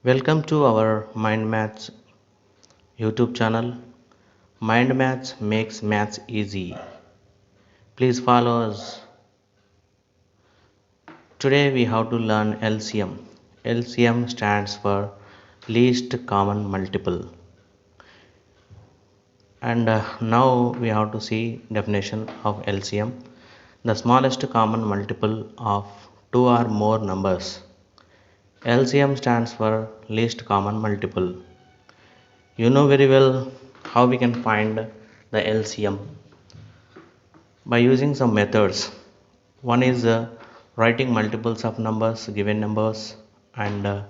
Welcome to our Mind Maths YouTube channel. Mind Maths makes maths easy. Please follow us. Today we have to learn LCM. LCM stands for least common multiple. And now we have to see definition of LCM. The smallest common multiple of two or more numbers. LCM stands for least common multiple. You know very well how we can find the LCM by using some methods. One is writing multiples of numbers, given numbers, and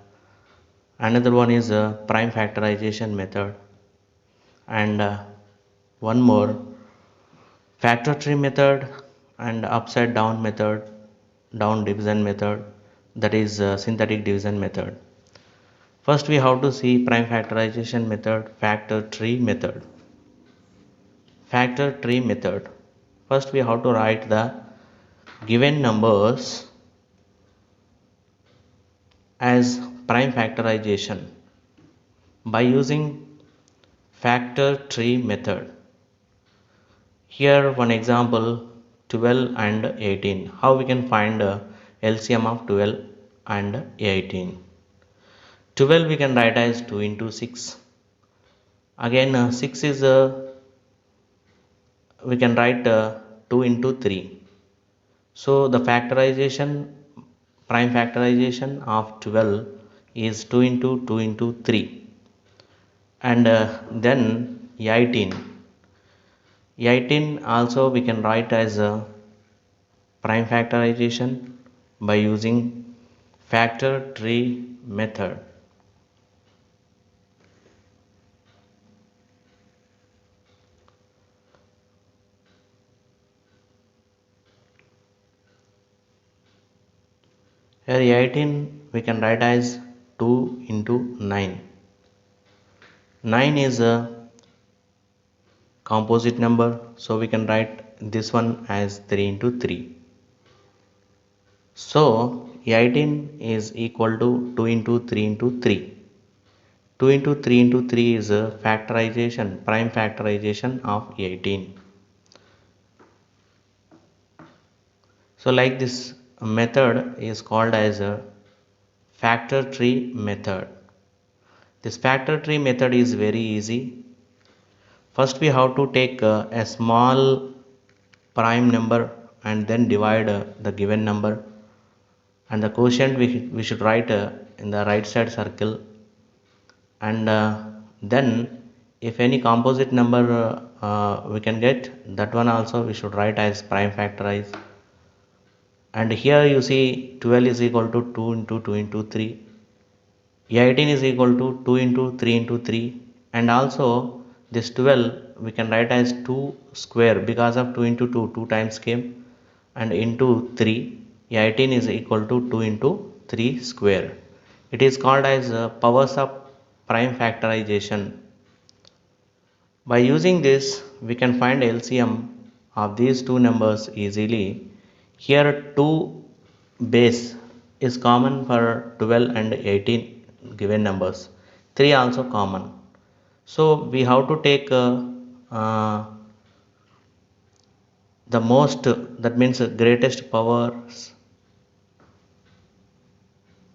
another one is prime factorization method, and one more factor tree method and upside down method, down division method, that is synthetic division method. First we have to see prime factorization method, factor tree method. Factor tree method. First we have to write the given numbers as prime factorization by using factor tree method. Here one example, 12 and 18. How we can find LCM of 12 and 18? 12 we can write as 2 into 6. Again 6 is we can write 2 into 3. So the factorization, prime factorization of 12 is 2 into 2 into 3. And then 18. 18 also we can write as a prime factorization by using factor tree method. Here 18 we can write as 2 into 9. 9 is a composite number, so we can write this one as 3 into 3. So 18 is equal to 2 into 3 into 3. 2 into 3 into 3 is a factorization, prime factorization of 18. So like this method is called as a factor tree method. This factor tree method is very easy. First we have to take a small prime number and then divide the given number, and the quotient we should write in the right side circle, and then if any composite number we can get, that one also we should write as prime factorize. And here you see 12 is equal to 2 into 2 into 3, 18 is equal to 2 into 3 into 3, and also this 12 we can write as 2 square because of 2 into 2, 2 times came, and into 3, 18 is equal to 2 into 3 square. It is called as powers of prime factorization. By using this we can find LCM of these two numbers easily. Here 2 base is common for 12 and 18 given numbers. 3 also common. So we have to take uh, the most, that means greatest powers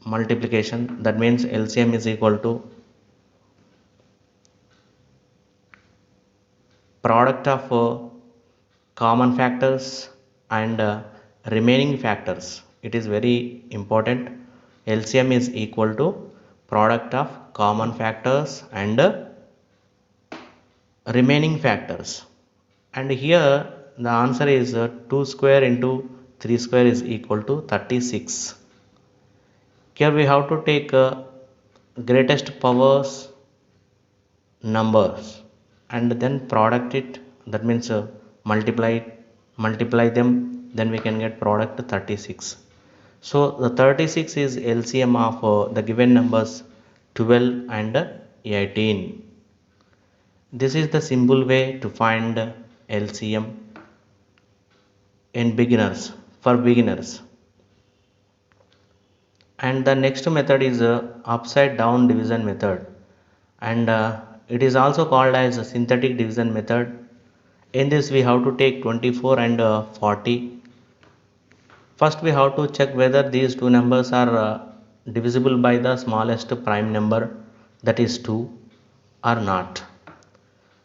multiplication, that means LCM is equal to product of common factors and remaining factors. It is very important. LCM is equal to product of common factors and remaining factors. And here the answer is 2 square into 3 square is equal to 36. Here we have to take greatest powers numbers and then product it, that means multiply them, then we can get product 36. So the 36 is LCM of the given numbers 12 and 18. This is the simple way to find LCM in beginners, for beginners. And the next method is upside down division method, and it is also called as a synthetic division method. In this we have to take 24 and 40. First we have to check whether these two numbers are divisible by the smallest prime number, that is 2, or not.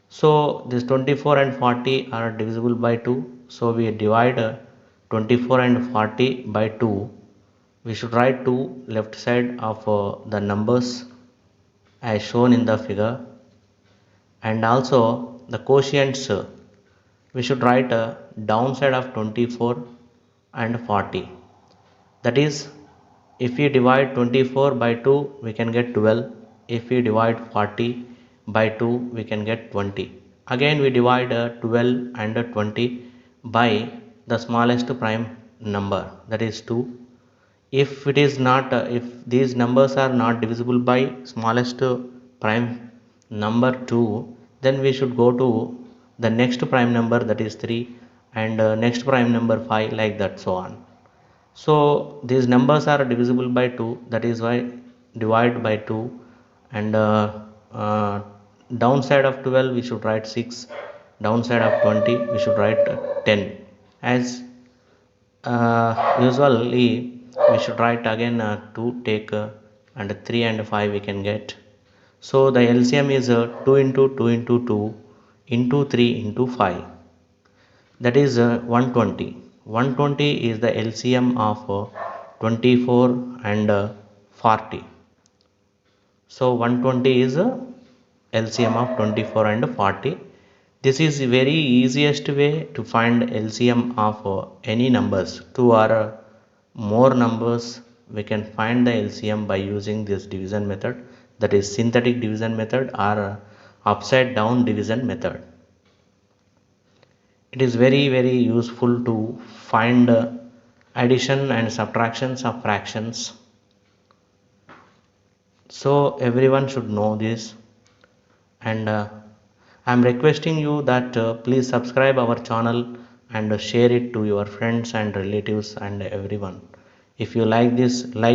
So this 24 and 40 are divisible by 2, so we divide 24 and 40 by 2. We should write 2 left side of the numbers as shown in the figure, and also the quotients we should write downside of 24 and 40. That is, if we divide 24 by 2 we can get 12. If we divide 40 by 2 we can get 20. Again we divide 12 and 20 by the smallest prime number, that is 2. If it is not if these numbers are not divisible by smallest prime number 2, then we should go to the next prime number, that is 3, and next prime number 5, like that, so on. So these numbers are divisible by 2, that is why divide by 2. And uh, downside of 12 we should write 6, downside of 20 we should write 10. As usually we should write again 2 take and 3 and 5 we can get. So the LCM is 2 into 2 into 2 into 3 into 5, that is 120. 120 is the LCM of 24 and 40. So 120 is LCM of 24 and 40. This is the very easiest way to find LCM of any numbers. 2 or more numbers we can find the LCM by using this division method, that is synthetic division method or upside down division method. It is very useful to find addition and subtractions of fractions. So everyone should know this, and I am requesting you that please subscribe our channel and share it to your friends and relatives and everyone. If you like this, like